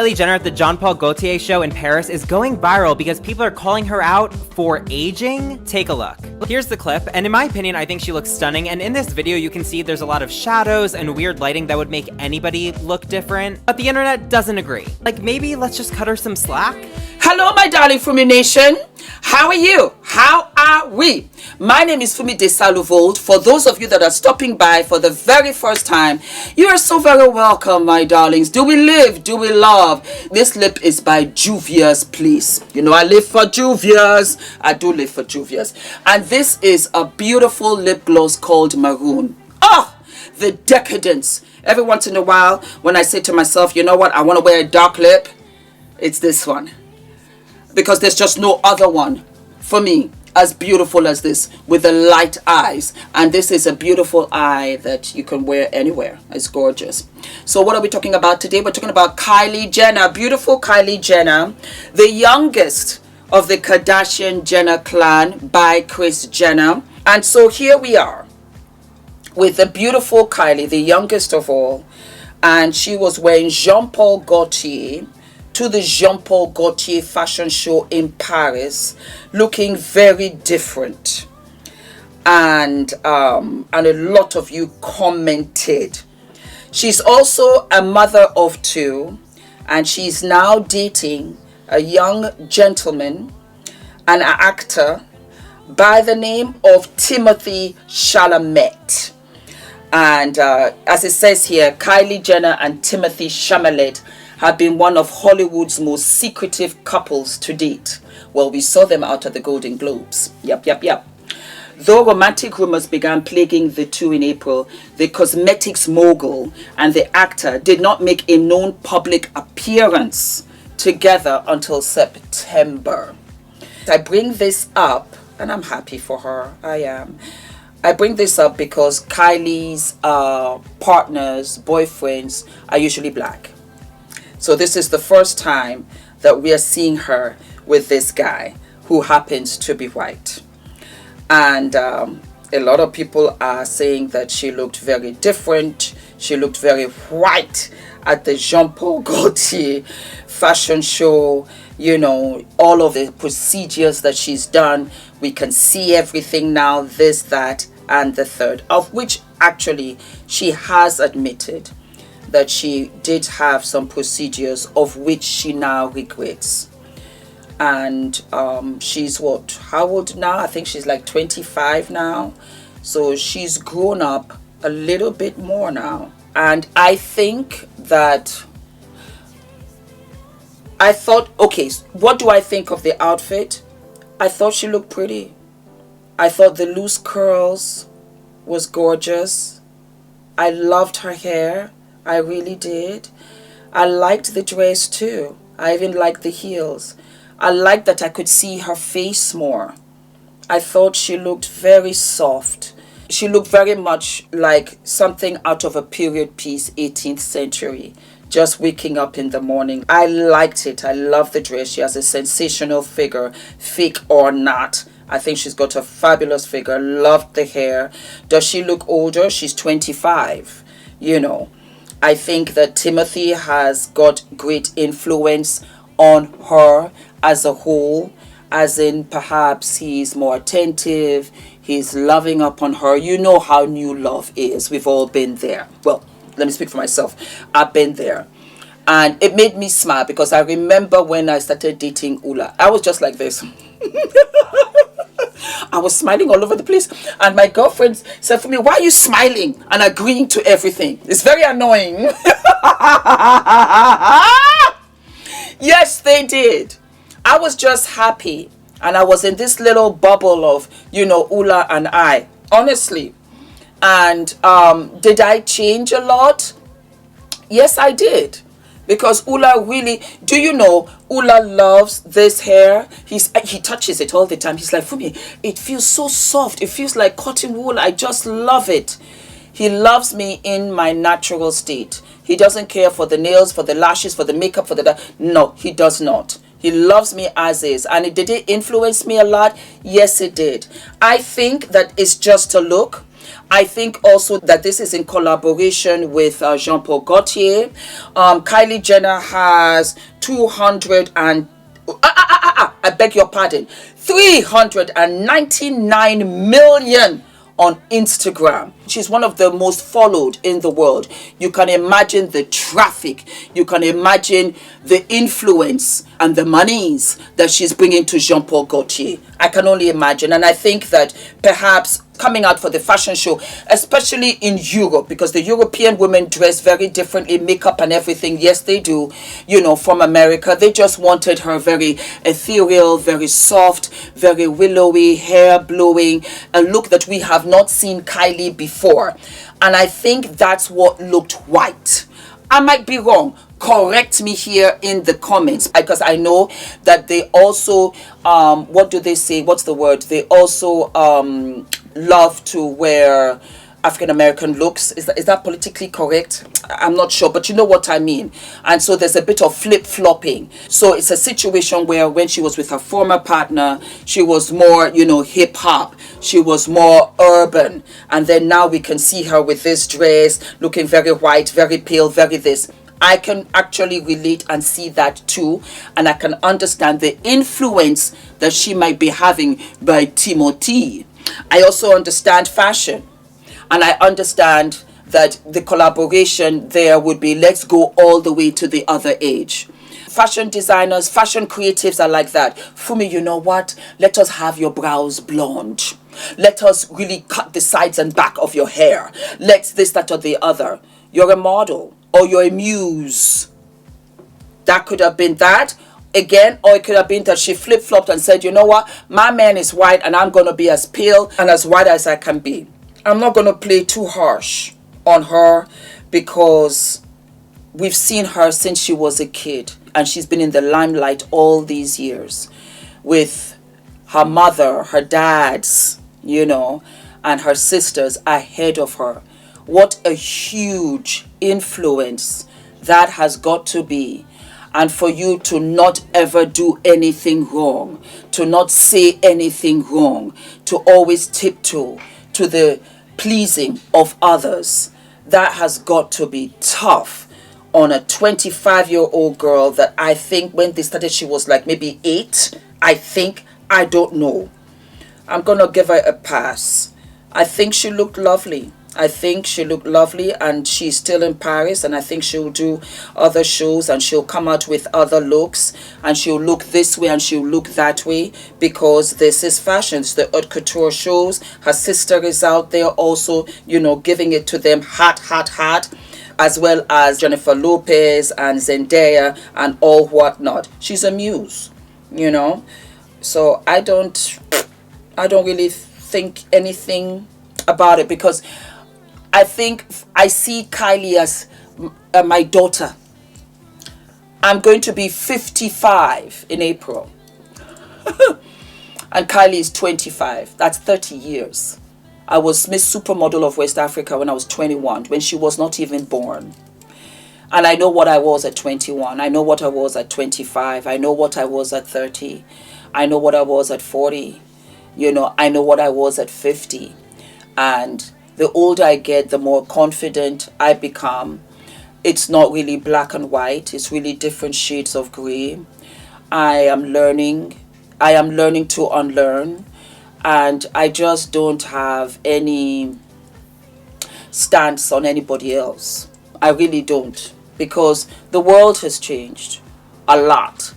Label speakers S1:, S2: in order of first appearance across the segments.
S1: Kylie Jenner at the Jean Paul Gaultier show in Paris is going viral because people are calling her out for aging. Take a look. Here's the clip, and in my opinion, I think she looks stunning, and in this video you can see there's a lot of shadows and weird lighting that would make anybody look different, but the internet doesn't agree. Like, maybe let's just cut her some slack?
S2: Hello, my darling Fumi Nation. How are you? How are we? My name is Fumi Desalu-Vold. For those of you that are stopping by for the very first time, you are so very welcome, my darlings. Do we live? Do we love? This lip is by Juvia's, please. You know, I live for Juvia's. I do live for Juvia's. And this is a beautiful lip gloss called Maroon. Oh, the decadence. Every once in a while, when I say to myself, you know what, I want to wear a dark lip, it's this one. Because there's just no other one for me as beautiful as this with the light eyes. And this is a beautiful eye that you can wear anywhere. It's gorgeous. So what are we talking about today? We're talking about Kylie Jenner, beautiful Kylie Jenner, the youngest of the Kardashian-Jenner clan by Kris Jenner. And so here we are with the beautiful Kylie, the youngest of all. And she was wearing Jean Paul Gaultier to the Jean Paul Gaultier fashion show in Paris, looking very different. And a lot of you commented. She's also a mother of two, and she's now dating a young gentleman, an actor by the name of Timothée Chalamet. And as it says here, Kylie Jenner and Timothée Chalamet have been one of Hollywood's most secretive couples to date. Well, we saw them out at the Golden Globes. Yep. Though romantic rumors began plaguing the two in April, the cosmetics mogul and the actor did not make a known public appearance together until September. I bring this up, and I'm happy for her. I am. I bring this up because Kylie's partners, boyfriends, are usually black. So this is the first time that we are seeing her with this guy who happens to be white. And a lot of people are saying that she looked very different. She looked very white at the Jean Paul Gaultier fashion show. You know, all of the procedures that she's done. We can see everything now, this, that, and the third. Of which actually she has admitted that she did have some procedures of which she now regrets. And she's what, how old now? I think she's like 25 now. So she's grown up a little bit more now. And I think that I thought, okay, what do I think of the outfit? I thought she looked pretty. I thought the loose curls was gorgeous. I loved her hair. I really did. I liked the dress too. I even liked the heels. I liked that I could see her face more. I thought she looked very soft. She looked very much like something out of a period piece, 18th century. Just waking up in the morning. I liked it. I love the dress. She has a sensational figure, fake or not. I think she's got a fabulous figure. Loved the hair. Does she look older? She's 25, you know. I think that Timothée has got great influence on her as a whole, as in perhaps he's more attentive, he's loving upon her. You know how new love is. We've all been there. Well, let me speak for myself. I've been there. And it made me smile because I remember when I started dating Ula, I was just like this. I was smiling all over the place, and my girlfriends said for me, why are you smiling and agreeing to everything? It's very annoying. Yes, they did. I was just happy, and I was in this little bubble of, you know, Ula and I, honestly. And did I change a lot? Yes, I did. Because Ula really, do you know, Ula loves this hair. He touches it all the time. He's like, Fumi, it feels so soft. It feels like cotton wool. I just love it. He loves me in my natural state. He doesn't care for the nails, for the lashes, for the makeup, for the... No, he does not. He loves me as is. And did it influence me a lot? Yes, it did. I think that it's just a look. I think also that this is in collaboration with Jean Paul Gaultier. Kylie Jenner has 200 and I beg your pardon, 399 million on Instagram. She's one of the most followed in the world. You can imagine the traffic. You can imagine the influence and the monies that she's bringing to Jean Paul Gaultier. I can only imagine. And I think that perhaps coming out for the fashion show, especially in Europe, because the European women dress very differently, makeup and everything. Yes, they do, you know, from America. They just wanted her very ethereal, very soft, very willowy, hair blowing, a look that we have not seen Kylie before. And I think that's what looked white. I might be wrong. Correct me here in the comments, because I know that they also what do they say, what's the word, they also love to wear African American looks. Is that politically correct? I'm not sure, but you know what I mean. And so there's a bit of flip-flopping. So it's a situation where when she was with her former partner, she was more, you know, hip-hop. She was more urban. And then now we can see her with this dress, looking very white, very pale, very this. I can actually relate and see that too. And I can understand the influence that she might be having by Timothée. I also understand fashion. And I understand that the collaboration there would be, let's go all the way to the other age. Fashion designers, fashion creatives are like that. Fumi, you know what? Let us have your brows blonde. Let us really cut the sides and back of your hair. Let's this, that, or the other. You're a model or you're a muse. That could have been that. Again, or it could have been that she flip-flopped and said, you know what? My man is white and I'm going to be as pale and as white as I can be. I'm not going to play too harsh on her because we've seen her since she was a kid and she's been in the limelight all these years with her mother, her dads, you know, and her sisters ahead of her. What a huge influence that has got to be. And for you to not ever do anything wrong, to not say anything wrong, to always tiptoe to the pleasing of others, that has got to be tough on a 25-year-old girl that I think when they started she was like maybe 8. I don't know. I'm gonna give her a pass. I think she looked lovely. And she's still in Paris, and I think she'll do other shows and she'll come out with other looks and she'll look this way and she'll look that way because this is fashion. It's the haute couture shows. Her sister is out there also, you know, giving it to them hot, as well as Jennifer Lopez and Zendaya and all whatnot. She's a muse, you know. So I don't really think anything about it because I think I see Kylie as my daughter. I'm going to be 55 in April. And Kylie is 25. That's 30 years. I was Miss Supermodel of West Africa when I was 21, when she was not even born. And I know what I was at 21. I know what I was at 25. I know what I was at 30. I know what I was at 40. You know, I know what I was at 50. And the older I get, the more confident I become. It's not really black and white. It's really different shades of gray. I am learning to unlearn. And I just don't have any stance on anybody else. I really don't. Because the world has changed a lot.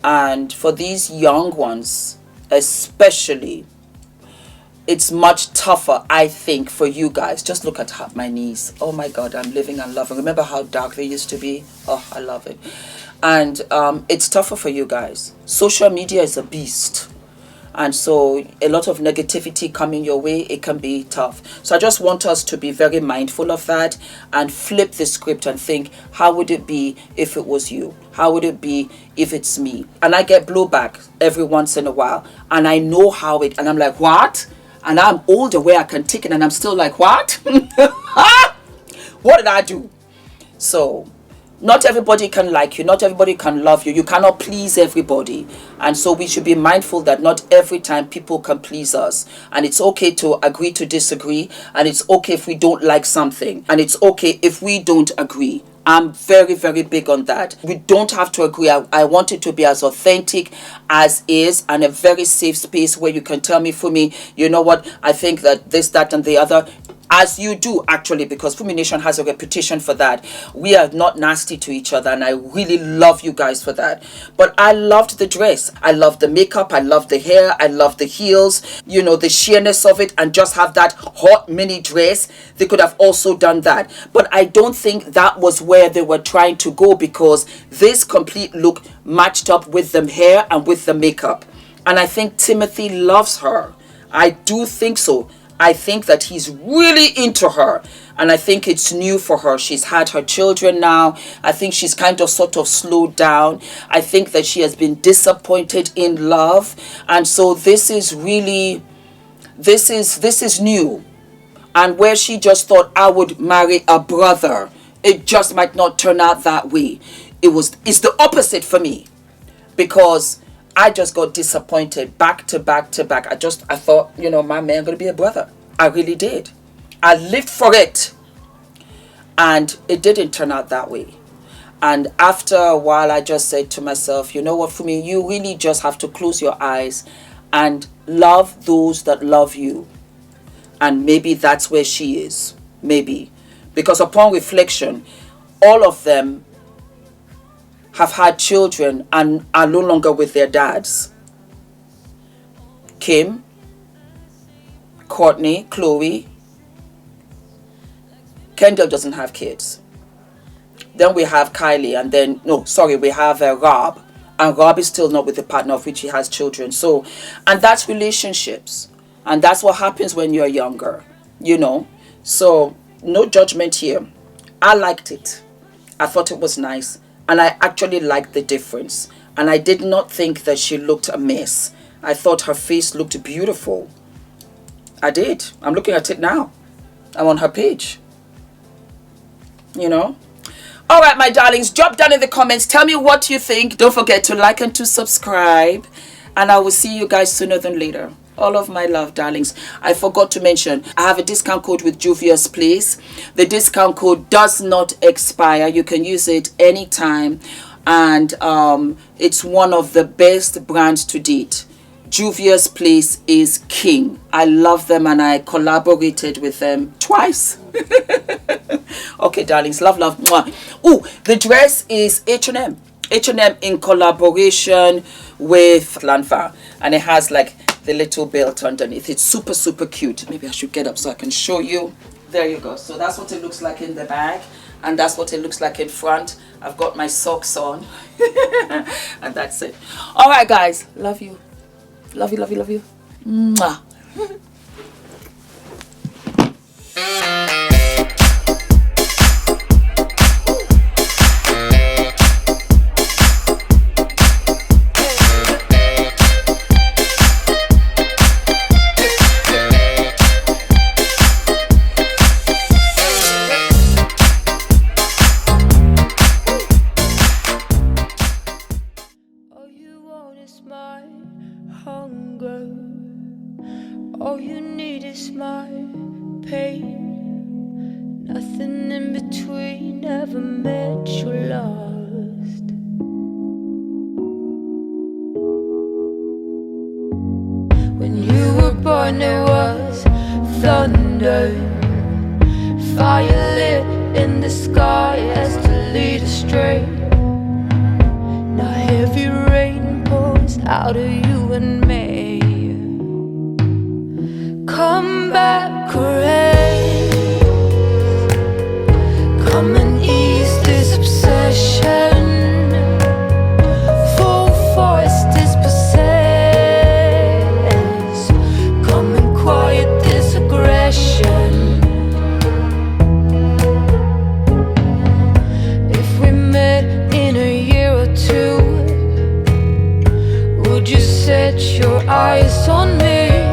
S2: And for these young ones, especially, it's much tougher, I think, for you guys. Just look at my knees. Oh my God, I'm living and loving. Remember how dark they used to be? Oh, I love it. And it's tougher for you guys. Social media is a beast. And so a lot of negativity coming your way, it can be tough. So I just want us to be very mindful of that and flip the script and think, how would it be if it was you? How would it be if it's me? And I get blowback every once in a while. And I know how it, and I'm like, what? And I'm older where I can take it and I'm still like, what? What did I do? So Not everybody can like you. Not everybody can love you. You cannot please everybody. And so we should be mindful that not every time people can please us. And it's okay to agree to disagree. And it's okay if we don't like something. And it's okay if we don't agree. I'm very, very big on that. We don't have to agree. I want it to be as authentic as is, and a very safe space where you can tell me, Fumi, you know what, I think that this, that, and the other. As you do, actually, because Fumi Nation has a reputation for that. We are not nasty to each other, and I really love you guys for that. But I loved the dress. I loved the makeup. I loved the hair. I loved the heels, you know, the sheerness of it, and just have that hot mini dress. They could have also done that. But I don't think that was where they were trying to go, because this complete look matched up with the hair and with the makeup. And I think Timothée loves her. I do think so. I think that he's really into her, and I think it's new for her. She's had her children now. I think she's kind of sort of slowed down. I think that she has been disappointed in love, and so this is really, this is new. And where she just thought, I would marry a brother, it just might not turn out that way. It's the opposite for me, because I just got disappointed back to back to back. I thought, you know, my man gonna be a brother. I really did. I lived for it. And it didn't turn out that way. And after a while, I just said to myself, you know what, Fumi, you really just have to close your eyes and love those that love you. And maybe that's where she is. Maybe. Because upon reflection, all of them have had children and are no longer with their dads. Kim, Courtney, Chloe. Kendall doesn't have kids. Then we have Kylie, and then, we have Rob. And Rob is still not with the partner of which he has children. So, and that's relationships. And that's what happens when you're younger, you know. So, no judgment here. I liked it. I thought it was nice. And I actually liked the difference. And I did not think that she looked a mess. I thought her face looked beautiful. I did. I'm looking at it now. I'm on her page. You know? All right, my darlings. Drop down in the comments. Tell me what you think. Don't forget to like and to subscribe. And I will see you guys sooner than later. All of my love, darlings. I forgot to mention, I have a discount code with Juvia's Place. The discount code does not expire. You can use it anytime. And it's one of the best brands to date. Juvia's Place is king. I love them, and I collaborated with them twice. Okay, darlings. Love, love. Mwah. Oh, the dress is H&M. H&M in collaboration with Lanfa. And it has like the little belt underneath. It's super, super cute. Maybe I should get up so I can show you. There you go. So that's what it looks like in the bag, and that's what it looks like in front. I've got my socks on. And that's it. All right, guys. Love you. Love you, love you, love you. Mwah.
S3: All you need is my pain. Nothing in between, never met you lost. When you were born there was thunder, fire lit in the sky as to lead astray. Now heavy rain pours out of you and me. Come back, rain. Come and ease this obsession. Full force dispossess. Come and quiet this aggression. If we met in a year or two, would you set your eyes on me?